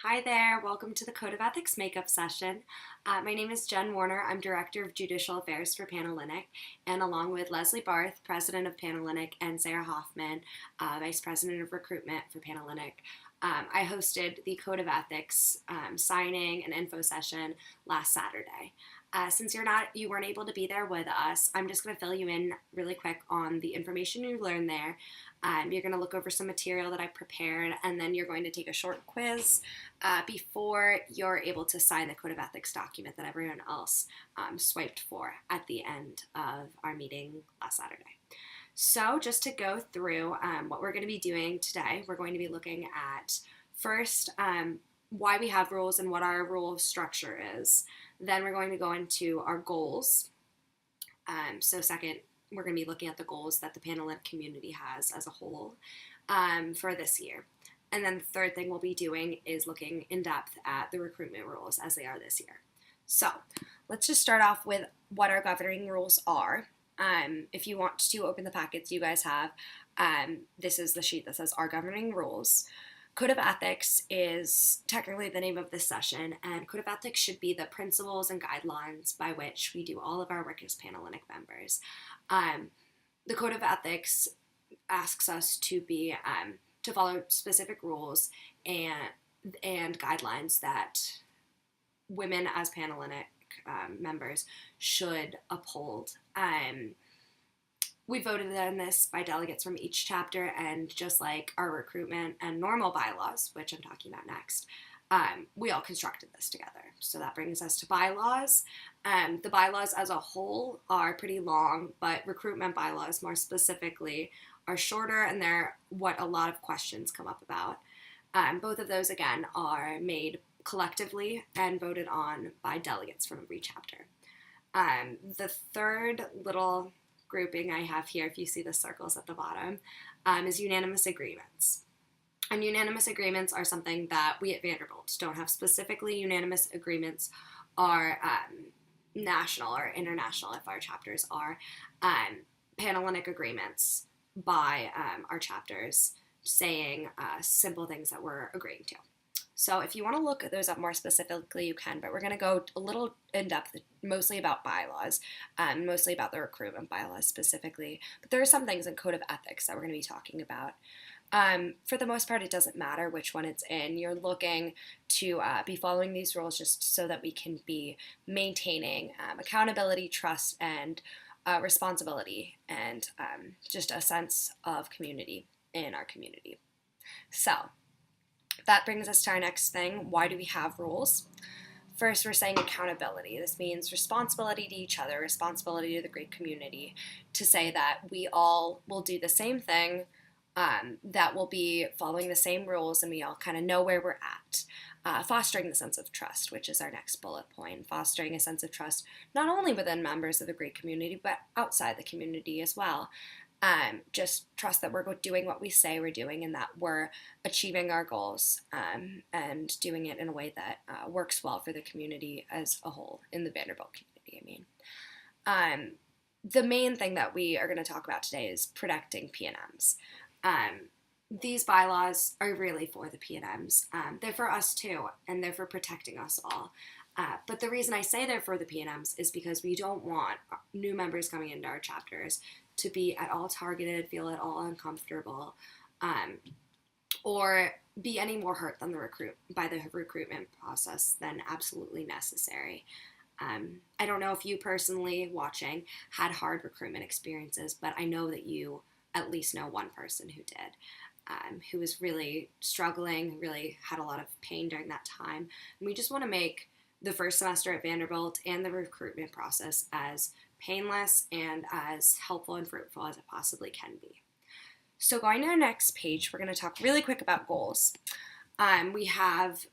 Hi there, welcome to the Code of Ethics makeup session. My name is Jen Warner. I'm Director of Judicial Affairs for Panhellenic, and along with Leslie Barth, President of Panhellenic, and Sarah Hoffman, Vice President of Recruitment for Panhellenic, I hosted the Code of Ethics signing and info session last Saturday. Since you weren't able to be there with us, I'm just going to fill you in really quick on the information you learned there. You're going to look over some material that I prepared, and then you're going to take a short quiz before you're able to sign the Code of Ethics document that everyone else swiped for at the end of our meeting last Saturday. So just to go through what we're going to be doing today, we're going to be looking at first why we have rules and what our rule structure is. Then we're going to go into our goals. So second, we're going to be looking at the goals that the Panhellenic community has as a whole for this year. And then the third thing we'll be doing is looking in depth at the recruitment rules as they are this year. So let's just start off with what our governing rules are. If you want to open the packets you guys have, this is the sheet that says our governing rules. Code of Ethics is technically the name of this session, and Code of Ethics should be the principles and guidelines by which we do all of our work as Panhellenic members. The Code of Ethics asks us to be to follow specific rules and guidelines that women as Panhellenic members should uphold. We voted on this by delegates from each chapter, and just like our recruitment and normal bylaws, which I'm talking about next, we all constructed this together. So that brings us to bylaws. The bylaws as a whole are pretty long, but recruitment bylaws more specifically are shorter, and they're what a lot of questions come up about. Both of those, again, are made collectively and voted on by delegates from every chapter. The third little grouping I have here, if you see the circles at the bottom, is unanimous agreements. And unanimous agreements are something that we at Vanderbilt don't have specifically. Unanimous agreements are national or international if our chapters are. Panhellenic agreements by our chapters saying simple things that we're agreeing to. So if you want to look those up more specifically, you can, but we're going to go a little in depth, mostly about bylaws, mostly about the recruitment bylaws specifically. But there are some things in Code of Ethics that we're going to be talking about. For the most part, it doesn't matter which one it's in. You're looking to be following these rules just so that we can be maintaining accountability, trust, and responsibility, and just a sense of community in our community. So that brings us to our next thing. Why do we have rules? First, we're saying accountability. This means responsibility to each other, responsibility to the great community, to say that we all will do the same thing, that we'll be following the same rules, and we all kind of know where we're at. Fostering the sense of trust, which is our next bullet point. Fostering a sense of trust not only within members of the great community, but outside the community as well. Just trust that we're doing what we say we're doing, and that we're achieving our goals and doing it in a way that works well for the community as a whole, in the Vanderbilt community, I mean. The main thing that we are going to talk about today is protecting P&Ms. These bylaws are really for the P&Ms. They're for us too, and they're for protecting us all. But the reason I say they're for the P&Ms is because we don't want new members coming into our chapters to be at all targeted, feel at all uncomfortable, or be any more hurt than by the recruitment process than absolutely necessary. I don't know if you personally, watching, had hard recruitment experiences, but I know that you at least know one person who did, who was really struggling, really had a lot of pain during that time. And we just want to make the first semester at Vanderbilt and the recruitment process as painless and as helpful and fruitful as it possibly can be. So going to our next page, we're going to talk really quick about goals. We have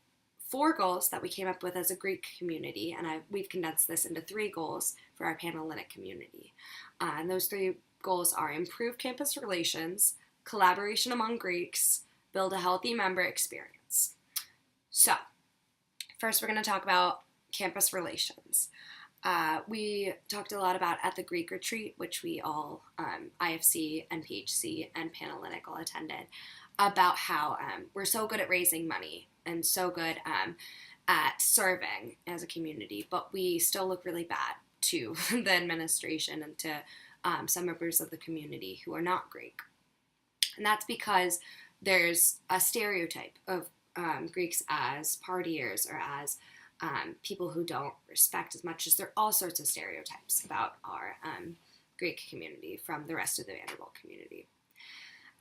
4 goals that we came up with as a Greek community, and we've condensed this into 3 goals for our Panhellenic community. And those 3 goals are improve campus relations, collaboration among Greeks, build a healthy member experience. So first we're going to talk about campus relations. We talked a lot about at the Greek retreat, which we all, IFC and PHC and Panhellenic all attended. about how we're so good at raising money and so good at serving as a community, but we still look really bad to the administration and to some members of the community who are not Greek. And that's because there's a stereotype of Greeks as partiers or as people who don't respect as much as there are all sorts of stereotypes about our Greek community from the rest of the Vanderbilt community.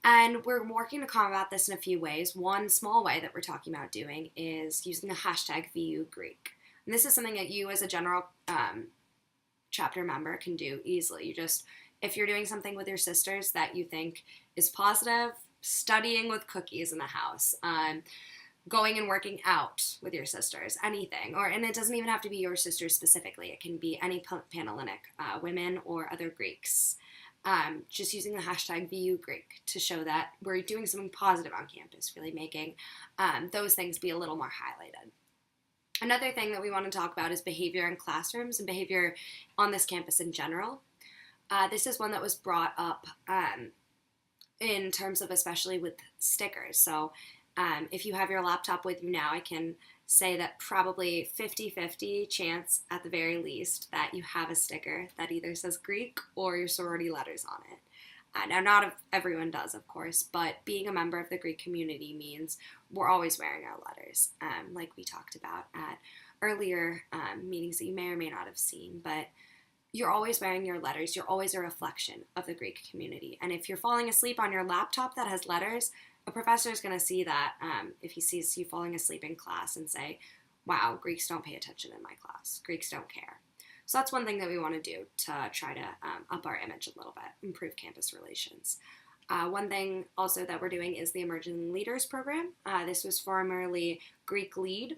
And we're working to combat this in a few ways. One small way that we're talking about doing is using the hashtag #VUGreek. And this is something that you as a general chapter member can do easily. You just, if you're doing something with your sisters that you think is positive, studying with cookies in the house, going and working out with your sisters, anything, and it doesn't even have to be your sisters specifically. It can be any Panhellenic women or other Greeks. Just using the hashtag #VUGreek to show that we're doing something positive on campus, really making those things be a little more highlighted. Another thing that we want to talk about is behavior in classrooms and behavior on this campus in general. This is one that was brought up in terms of especially with stickers. So if you have your laptop with you now, I can say that probably 50-50 chance at the very least that you have a sticker that either says Greek or your sorority letters on it. Now, not everyone does, of course, but being a member of the Greek community means we're always wearing our letters, like we talked about at earlier meetings that you may or may not have seen, but you're always wearing your letters. You're always a reflection of the Greek community. And if you're falling asleep on your laptop that has letters, a professor is going to see that if he sees you falling asleep in class and say, wow, Greeks don't pay attention in my class. Greeks don't care. So that's one thing that we want to do to try to up our image a little bit, improve campus relations. One thing also that we're doing is the Emerging Leaders Program. This was formerly Greek Lead,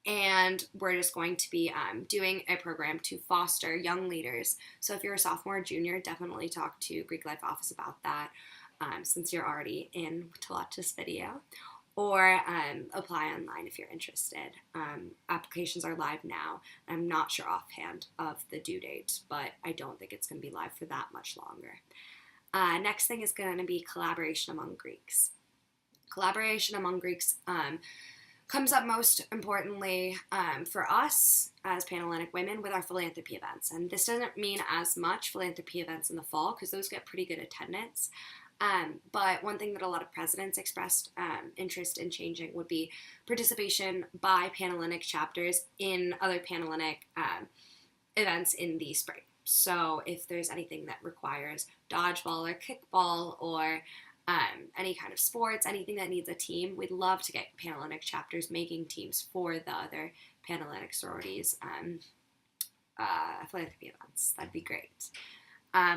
and we're just going to be doing a program to foster young leaders. So if you're a sophomore or junior, definitely talk to Greek Life Office about that. Since you're already in to watch this video, or apply online if you're interested. Applications are live now. I'm not sure offhand of the due date, but I don't think it's going to be live for that much longer. Next thing is going to be collaboration among Greeks. Collaboration among Greeks comes up most importantly for us as Panhellenic women with our philanthropy events. And this doesn't mean as much philanthropy events in the fall because those get pretty good attendance. But one thing that a lot of presidents expressed interest in changing would be participation by Panhellenic chapters in other Panhellenic events in the spring. So if there's anything that requires dodgeball or kickball or any kind of sports, anything that needs a team, we'd love to get Panhellenic chapters making teams for the other Panhellenic sororities philanthropy events. That'd be great.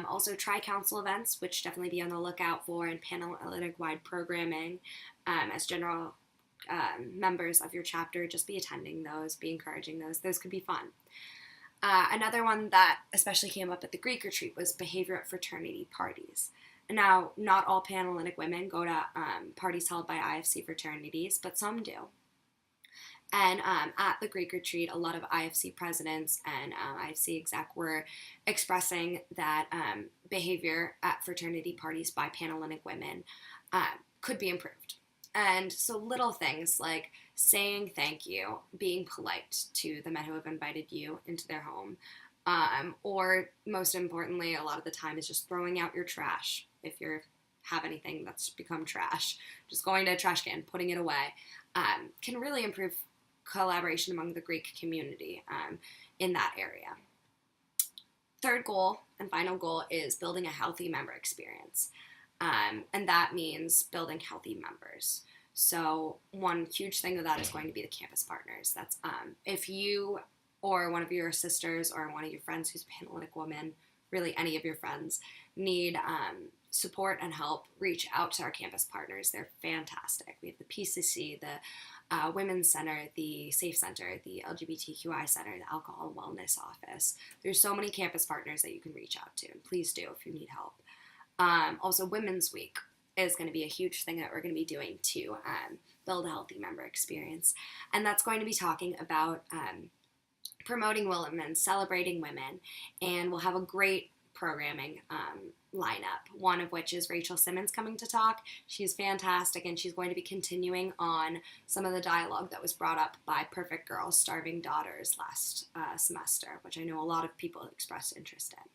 Also, tri-council events, which definitely be on the lookout for, and Panhellenic-wide programming as general members of your chapter. Just be attending those, be encouraging those. Those could be fun. Another one that especially came up at the Greek retreat was behavior at fraternity parties. Now, not all Panhellenic women go to parties held by IFC fraternities, but some do. And at the Greek retreat, a lot of IFC presidents and IFC exec were expressing that behavior at fraternity parties by Panhellenic women could be improved. And so little things like saying thank you, being polite to the men who have invited you into their home, or most importantly, a lot of the time is just throwing out your trash. If you have anything that's become trash, just going to a trash can, putting it away, can really improve collaboration among the Greek community in that area. Third goal and final goal is building a healthy member experience. And that means building healthy members. So one huge thing of that is going to be the campus partners. That's if you or one of your sisters or one of your friends who's a Panhellenic woman, really any of your friends, need support and help, reach out to our campus partners. They're fantastic. We have the PCC, the Women's Center, the Safe Center, the LGBTQI Center, the Alcohol and Wellness Office. There's so many campus partners that you can reach out to, and please do if you need help. Also, Women's Week is going to be a huge thing that we're going to be doing to build a healthy member experience, and that's going to be talking about promoting women, celebrating women, and we'll have a great programming lineup, one of which is Rachel Simmons coming to talk. She's fantastic, and she's going to be continuing on some of the dialogue that was brought up by Perfect Girls, Starving Daughters last semester, which I know a lot of people expressed interest in.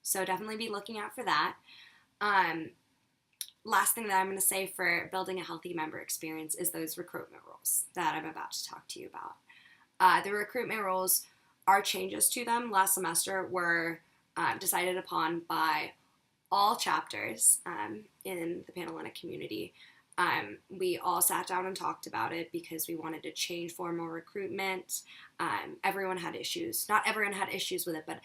So definitely be looking out for that. Last thing that I'm going to say for building a healthy member experience is those recruitment rules that I'm about to talk to you about. The recruitment rules are changes to them. Last semester were decided upon by all chapters in the Panhellenic community. We all sat down and talked about it because we wanted to change formal recruitment. Everyone had issues. Not everyone had issues with it, but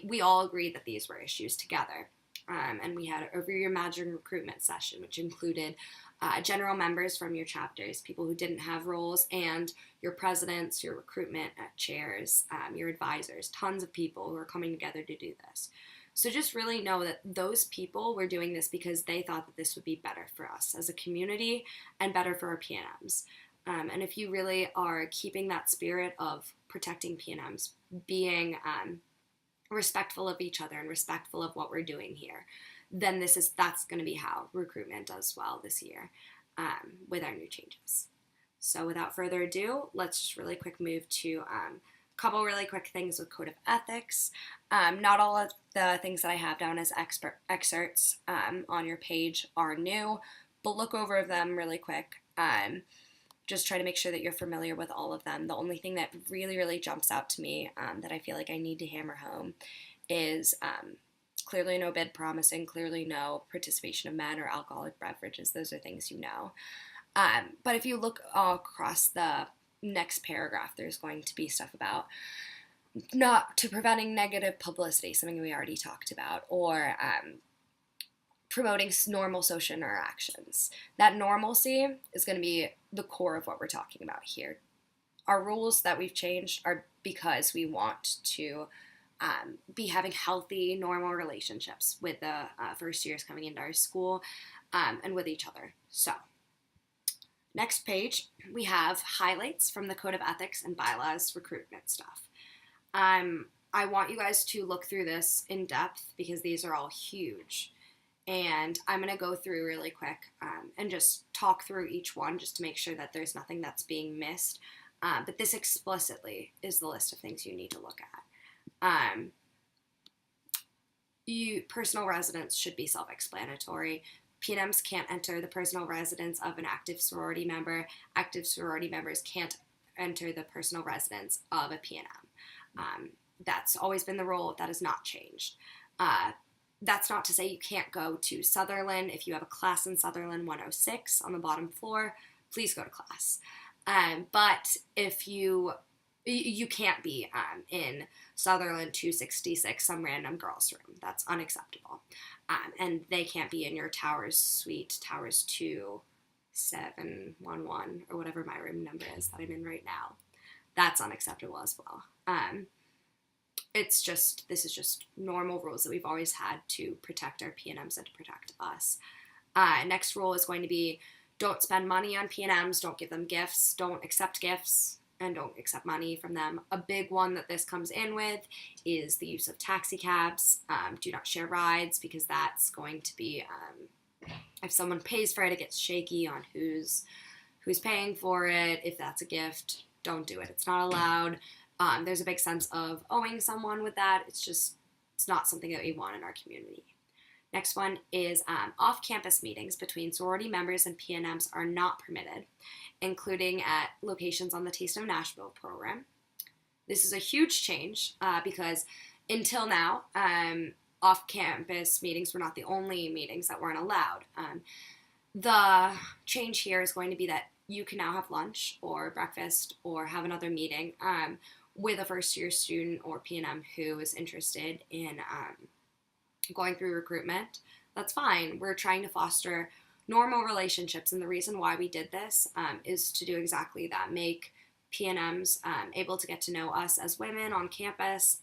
we all agreed that these were issues together. And we had a reimagined recruitment session, which included general members from your chapters, people who didn't have roles, and your presidents, your recruitment chairs, your advisors, tons of people who are coming together to do this. So just really know that those people were doing this because they thought that this would be better for us as a community and better for our PNMs. And if you really are keeping that spirit of protecting PNMs, being respectful of each other and respectful of what we're doing here, then that's going to be how recruitment does well this year with our new changes. So without further ado, let's just really quick move to a couple really quick things with Code of Ethics. Not all of the things that I have down as excerpts on your page are new, but look over them really quick. Just try to make sure that you're familiar with all of them. The only thing that really, really jumps out to me that I feel like I need to hammer home is clearly no bid promising, clearly no participation of men or alcoholic beverages. Those are things you know. But if you look across the next paragraph, there's going to be stuff about not to preventing negative publicity, something we already talked about, or promoting normal social interactions. That normalcy is going to be the core of what we're talking about here. Our rules that we've changed are because we want to be having healthy, normal relationships with the first years coming into our school and with each other. So, next page, we have highlights from the Code of Ethics and Bylaws recruitment stuff. I want you guys to look through this in depth because these are all huge. And I'm going to go through really quick and just talk through each one just to make sure that there's nothing that's being missed. But this explicitly is the list of things you need to look at. Personal residence should be self-explanatory. PNMs can't enter the personal residence of an active sorority member. Active sorority members can't enter the personal residence of a PNM. That's always been the rule. That has not changed. That's not to say you can't go to Sutherland. If you have a class in Sutherland 106 on the bottom floor, please go to class. But if you can't be in Sutherland 266, some random girl's room. That's unacceptable. And they can't be in your Towers suite, Towers 2711, or whatever my room number is that I'm in right now. That's unacceptable as well. This is just normal rules that we've always had to protect our PNMs and to protect us. Next rule is going to be don't spend money on PNMs, don't give them gifts, don't accept gifts, and don't accept money from them. A big one that this comes in with is the use of taxi cabs. Do not share rides because that's going to be, if someone pays for it, it gets shaky on who's paying for it. If that's a gift, don't do it. It's not allowed. There's a big sense of owing someone with that. It's not something that we want in our community. Next one is off-campus meetings between sorority members and PNMs are not permitted, including at locations on the Taste of Nashville program. This is a huge change because until now, off-campus meetings were not the only meetings that weren't allowed. The change here is going to be that you can now have lunch or breakfast or have another meeting with a first-year student or PNM who is interested in going through recruitment. That's fine. We're trying to foster normal relationships, and the reason why we did this is to do exactly that, make PNMs able to get to know us as women on campus.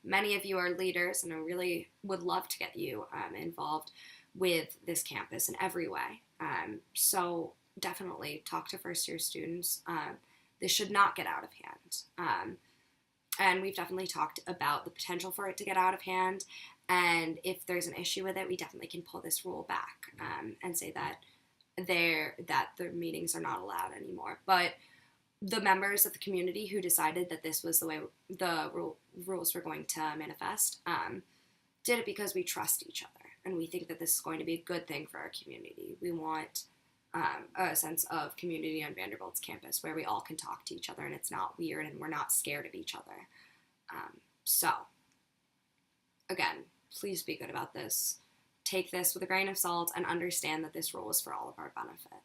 Many of you are leaders, and I really would love to get you involved with this campus in every way. So definitely talk to first-year students. This should not get out of hand. And we've definitely talked about the potential for it to get out of hand And if there's an issue with it, we definitely can pull this rule back and say that the meetings are not allowed anymore. But the members of the community who decided that this was the way the rules were going to manifest did it because we trust each other, and we think that this is going to be a good thing for our community. We want a sense of community on Vanderbilt's campus where we all can talk to each other and it's not weird and we're not scared of each other. So, again, please be good about this. Take this with a grain of salt and understand that this rule is for all of our benefit.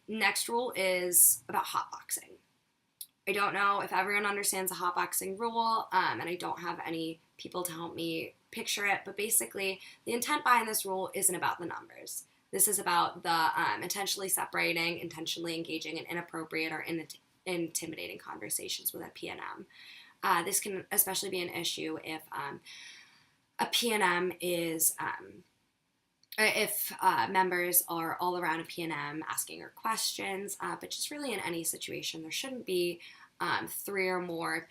Next rule is about hotboxing. I don't know if everyone understands the hotboxing rule, and I don't have any people to help me picture it, but basically the intent behind this rule isn't about the numbers. This is about the intentionally separating, intentionally engaging in inappropriate or intimidating conversations with a PNM. This can especially be an issue if a PNM is, if members are all around a PNM asking her questions, but just really in any situation, there shouldn't be three or more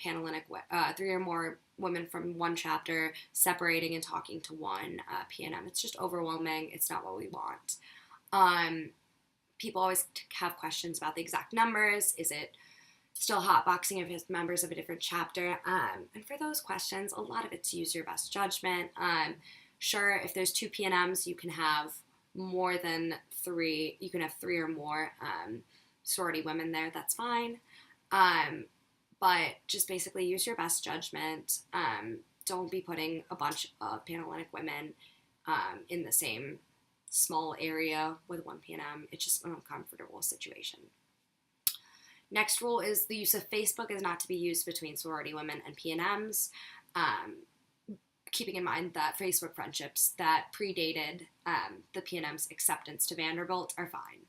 women from one chapter separating and talking to one PNM. It's just overwhelming. It's not what we want. People always have questions about the exact numbers. Is it still hotboxing if it's members of a different chapter? And for those questions, a lot of it's use your best judgment. Sure, if there's two PNMs, you can have more than three. You can have three or more sorority women there. That's fine. But just basically use your best judgment. Don't be putting a bunch of Panhellenic women in the same small area with one PNM. It's just an uncomfortable situation. Next rule is the use of Facebook is not to be used between sorority women and PNMs. Keeping in mind that Facebook friendships that predated the PNM's acceptance to Vanderbilt are fine.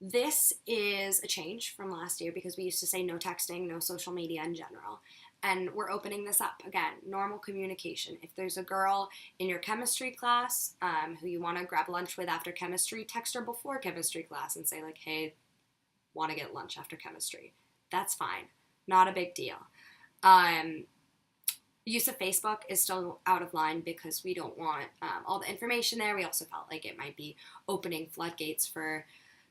This is a change from last year because we used to say no texting, no social media in general. And we're opening this up. Again, normal communication. If there's a girl in your chemistry class who you want to grab lunch with after chemistry, text her before chemistry class and say, like, hey, want to get lunch after chemistry. That's fine. Not a big deal. Use of Facebook is still out of line because we don't want all the information there. We also felt like it might be opening floodgates for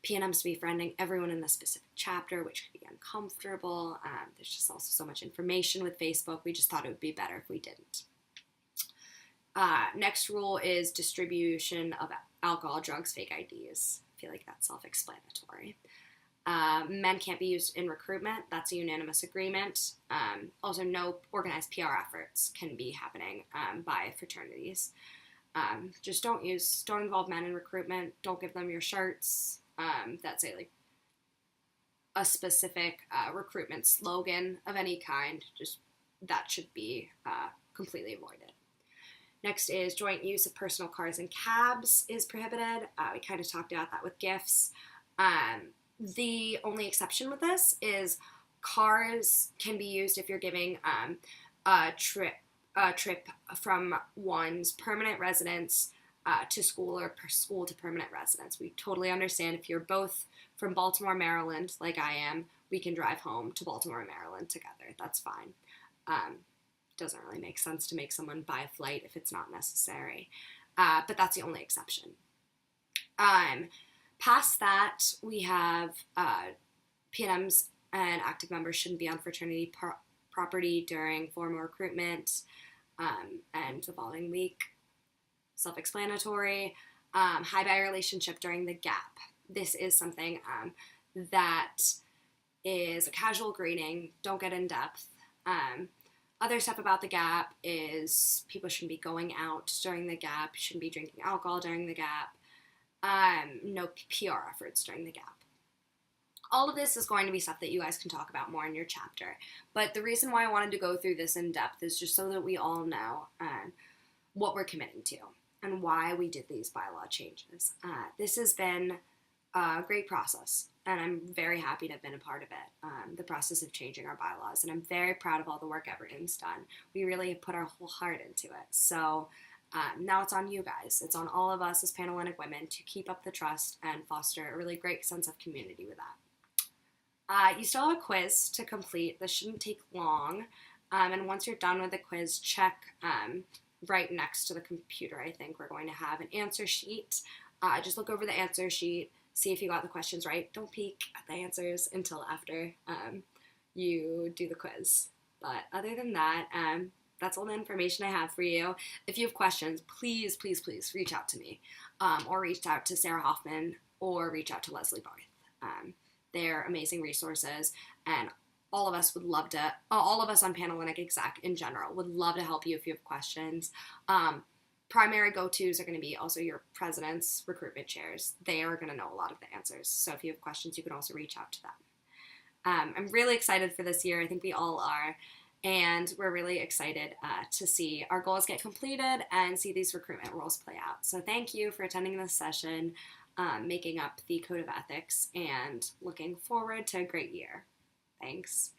PNMs to be friending everyone in the specific chapter, which could be uncomfortable. There's just also so much information with Facebook. We just thought it would be better if we didn't. Next rule is distribution of alcohol, drugs, fake IDs. I feel like that's self-explanatory. Men can't be used in recruitment. That's a unanimous agreement. Also, no organized PR efforts can be happening by fraternities. Just don't involve men in recruitment. Don't give them your shirts that say like a specific recruitment slogan of any kind. Just that should be completely avoided. Next is joint use of personal cars and cabs is prohibited. We kind of talked about that with gifts. The only exception with this is cars can be used if you're giving a trip from one's permanent residence to school or school to permanent residence. We totally understand if you're both from Baltimore, Maryland, like I am, we can drive home to Baltimore, Maryland together. That's fine. Doesn't really make sense to make someone buy a flight if it's not necessary. But that's the only exception. Past that, we have PNMs and active members shouldn't be on fraternity property during formal recruitment and the following week. Self-explanatory. High-buy relationship during the gap. This is something that is a casual greeting. Don't get in depth. Other stuff about the gap is people shouldn't be going out during the gap, shouldn't be drinking alcohol during the gap. No PR efforts during the gap. All of this is going to be stuff that you guys can talk about more in your chapter. But the reason why I wanted to go through this in depth is just so that we all know what we're committing to and why we did these bylaw changes. This has been a great process, and I'm very happy to have been a part of it, the process of changing our bylaws. And I'm very proud of all the work everyone's done. We really have put our whole heart into it. So now it's on you guys. It's on all of us as Panhellenic women to keep up the trust and foster a really great sense of community with that. You still have a quiz to complete. This shouldn't take long. And once you're done with the quiz, check right next to the computer. I think we're going to have an answer sheet. Just look over the answer sheet, see if you got the questions right. Don't peek at the answers until after you do the quiz. But other than that, that's all the information I have for you. If you have questions, please, please, please reach out to me, or reach out to Sarah Hoffman, or reach out to Leslie Barth. They're amazing resources, and all of us on Panhellenic Exec in general would love to help you if you have questions. Primary go-tos are going to be also your president's recruitment chairs. They are going to know a lot of the answers. So if you have questions, you can also reach out to them. I'm really excited for this year. I think we all are. And we're really excited to see our goals get completed and see these recruitment roles play out. So thank you for attending this session, making up the Code of Ethics, and looking forward to a great year. Thanks.